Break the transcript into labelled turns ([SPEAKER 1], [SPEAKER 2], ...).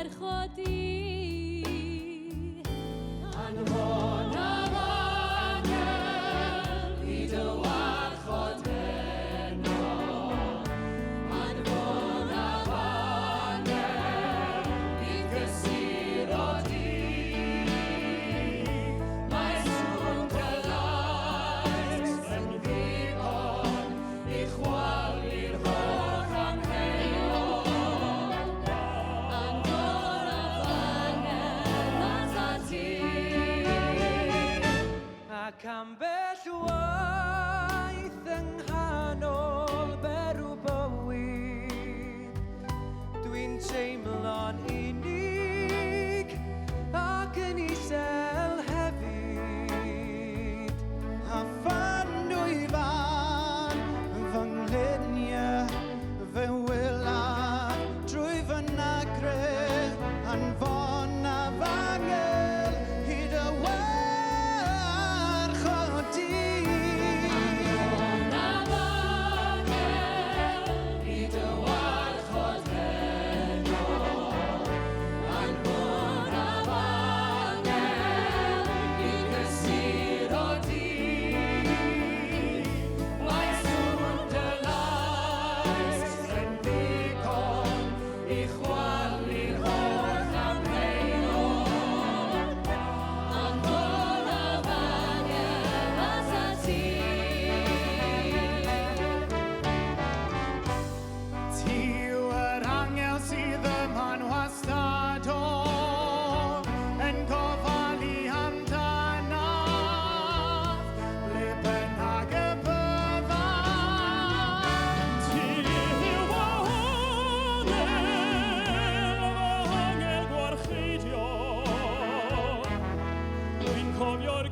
[SPEAKER 1] warchodi
[SPEAKER 2] Anfon a fangel i dy warchod heno. Anfon a fangel i gysuro di. Mae sŵn dy lais yn ddigon i chwalu'r holl anghenion. Anfon a fangel ata ti.
[SPEAKER 3] Ac ambell waith yng nghanol berw bywyd, dwi'n teimlo'n unig ac yn isel hefyd.
[SPEAKER 4] A phan dwi fan fy nghluniau fy wylad drwy fy nagre anfon a fangel hyd y warchod di.
[SPEAKER 2] Anfon a fangel i dy warchod heno. Anfon a fangel i gysuro di. Mae sŵn dy lais yn ddigon i chwalu'r holl anghenion. Anfon a fangel ata ti.
[SPEAKER 4] Ti yw'r angel sydd yma'n wastad o yn gofalu amdanaf ble bynnag y byddan.
[SPEAKER 5] Ti yw fy angel gwarcheidio. Dwi'n cofio'r